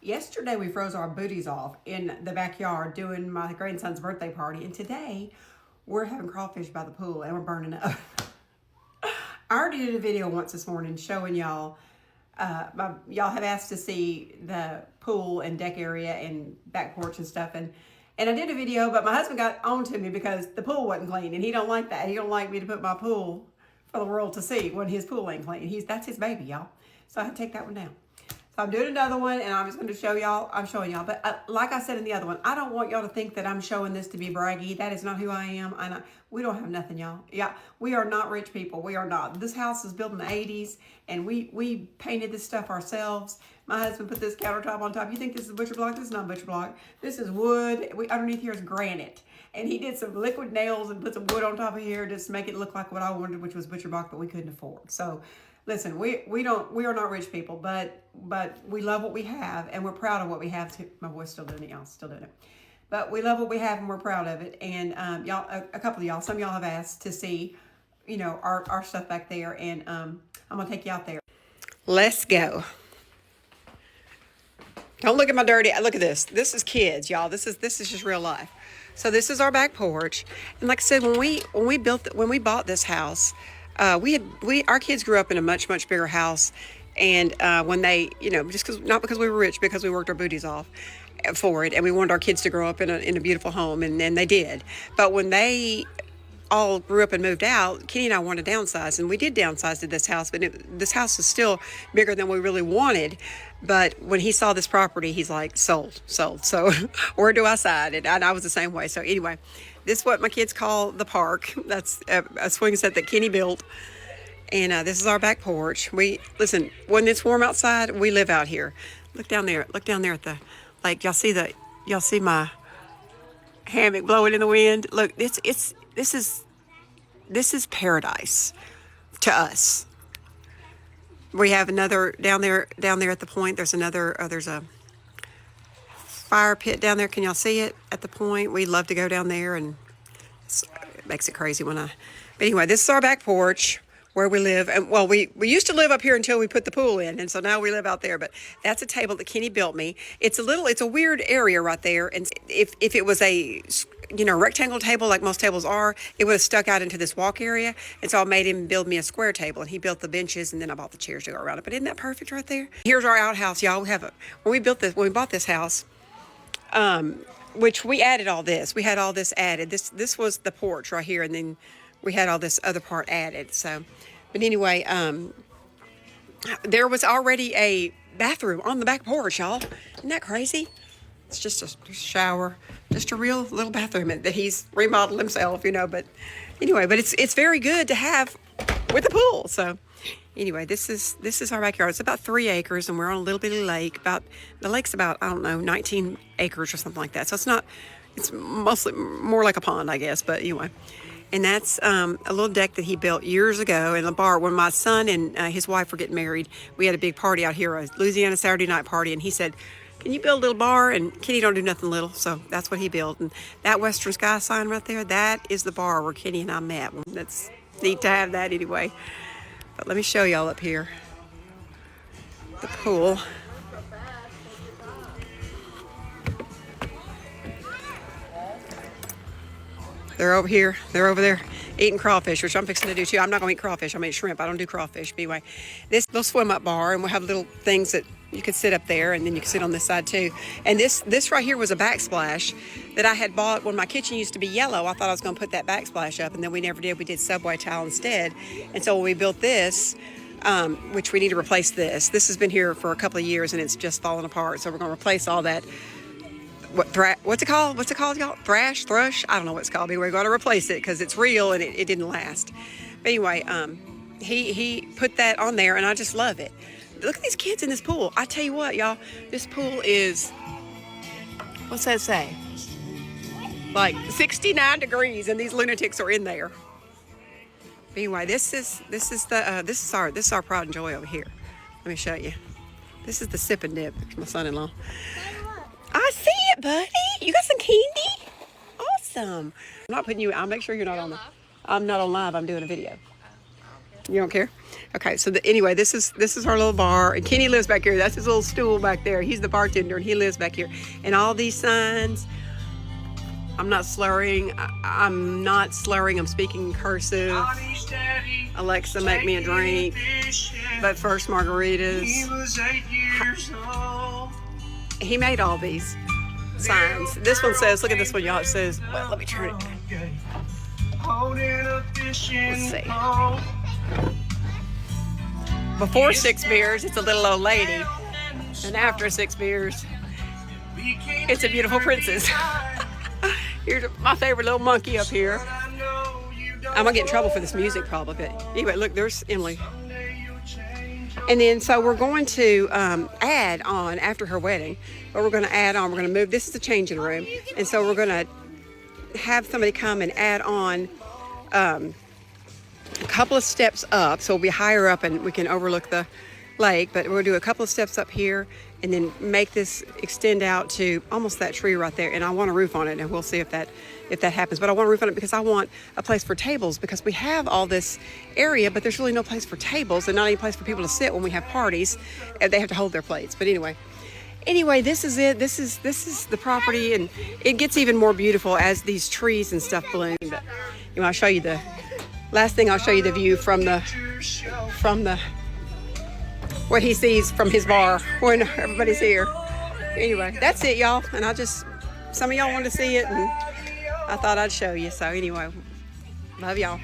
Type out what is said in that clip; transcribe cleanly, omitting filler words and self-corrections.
Yesterday we froze our booties off in the backyard doing my grandson's birthday party, and today we're having crawfish by the pool and we're burning up. I already did a video once this morning showing y'all. Y'all have asked to see the pool and deck area and back porch and stuff, and I did a video, but my husband got on to me because the pool wasn't clean, and he don't like that. He don't like me to put my pool for the world to see when his pool ain't clean. That's his baby, y'all. So I had to take that one down. So I'm doing another one, and I'm just going to show y'all. I'm showing y'all, but like I said in the other one, I don't want y'all to think that I'm showing this to be braggy. That is not who I am. We don't have nothing, y'all. Yeah, we are not rich people. We are not. This house was built in the 80s, and we painted this stuff ourselves. My husband put this countertop on top. You think this is butcher block? This is not butcher block. This is wood. Underneath here is granite. And he did some liquid nails and put some wood on top of here just to make it look like what I wanted, which was butcher block, but we couldn't afford. So listen, we are not rich people, but we love what we have, and we're proud of what we have too. My boy's still doing it, y'all, still doing it. But we love what we have, and we're proud of it. And y'all, a couple of y'all, some of y'all have asked to see, our stuff back there, and I'm gonna take you out there. Let's go. Don't look at my dirty. Look at this. This is kids, y'all. This is just real life. So this is our back porch, and like I said, when we bought this house, our kids grew up in a much bigger house, and when they, not because we were rich, because we worked our booties off for it, and we wanted our kids to grow up in a beautiful home, and they did. But when they all grew up and moved out, Kenny and I wanted to downsize, and we did downsize to this house, but this house is still bigger than we really wanted. But when he saw this property, he's like, sold. So where do I sign? And I was the same way. So anyway, this is what my kids call the park. That's a swing set that Kenny built. And this is our back porch. Listen, when it's warm outside, we live out here. Look down there at the lake. Y'all see my hammock blowing in the wind? Look, this is paradise to us. We have another down there at the point. There's a fire pit down there. Can y'all see it at the point? We love to go down there, and it makes it crazy but anyway, this is our back porch where we live. And well, we used to live up here until we put the pool in, and so now we live out there. But that's a table that Kenny built me. It's a weird area right there, and if it was a rectangle table like most tables are, it would have stuck out into this walk area. And so I made him build me a square table, and he built the benches, and then I bought the chairs to go around it. But isn't that perfect right there? Here's our outhouse, y'all. When we bought this house, which we added all this. We had all this added. This was the porch right here, and then we had all this other part added. So, but anyway, there was already a bathroom on the back porch, y'all. Isn't that crazy? It's just a shower, just a real little bathroom that he's remodeled himself, But anyway, but it's very good to have with the pool. So anyway, this is our backyard. It's about 3 acres, and we're on a little bitty lake. The lake's about, I don't know, 19 acres or something like that. So it's mostly more like a pond, I guess. But anyway, and that's a little deck that he built years ago in a bar. When my son and his wife were getting married, we had a big party out here, a Louisiana Saturday night party, and he said, "Can you build a little bar?" And Kenny don't do nothing little, so that's what he built. And that Western Sky sign right there, that is the bar where Kenny and I met. That's neat to have that anyway. But let me show y'all up here the pool. They're over here. They're over there eating crawfish, which I'm fixing to do too. I'm not going to eat crawfish. I'm going to eat shrimp. I don't do crawfish. But anyway, this little swim up bar, and we'll have little things that you could sit up there, and then you can sit on this side too. And this right here was a backsplash that I had bought when my kitchen used to be yellow. I thought I was going to put that backsplash up, and then we never did. We did Subway tile instead. And so when we built this, which we need to replace this. This has been here for a couple of years, and it's just falling apart. So we're going to replace all that. What's it called? What's it called, y'all? Thrush? I don't know what it's called. But we're going to replace it because it's real and it didn't last. But anyway, he put that on there, and I just love it. Look at these kids in this pool. I tell you what, y'all, this pool is, what's that say? Like 69 degrees, and these lunatics are in there. But anyway, this is our pride and joy over here. Let me show you. This is the sip and dip. My son-in-law. I see it, buddy. You got some candy? Awesome. I'm not putting you. I'll make sure you're not on. I'm not on live. I'm doing a video. You don't care? Okay, so anyway, this is our little bar, and Kenny lives back here. That's his little stool back there. He's the bartender, and he lives back here. And all these signs, I'm not slurring. I'm not slurring. I'm speaking cursive. Alexa, make me a drink. But first, margaritas. He was 8 years old. He made all these signs. This one says, look at this one, y'all. It says, well, let me turn it. Let's see. Before 6 beers, it's a little old lady. And after 6 beers, it's a beautiful princess. Here's my favorite little monkey up here. I'm gonna get in trouble for this music probably, but anyway, look, there's Emily. And then, so we're going to add on after her wedding, but we're gonna add on, we're gonna move, this is the changing room. And so we're gonna have somebody come and add on a couple of steps up, so we'll be higher up and we can overlook the lake, but we'll do a couple of steps up here and then make this extend out to almost that tree right there. And I want a roof on it, and we'll see if that happens. But I want a roof on it because I want a place for tables, because we have all this area, but there's really no place for tables and not any place for people to sit when we have parties. They have to hold their plates. But anyway, this is it. This is the property, and it gets even more beautiful as these trees and stuff bloom. But I'll show you the last thing. I'll show you the view from the what he sees from his bar when everybody's here. Anyway, that's it, y'all. And some of y'all wanted to see it, and I thought I'd show you. So anyway, love y'all.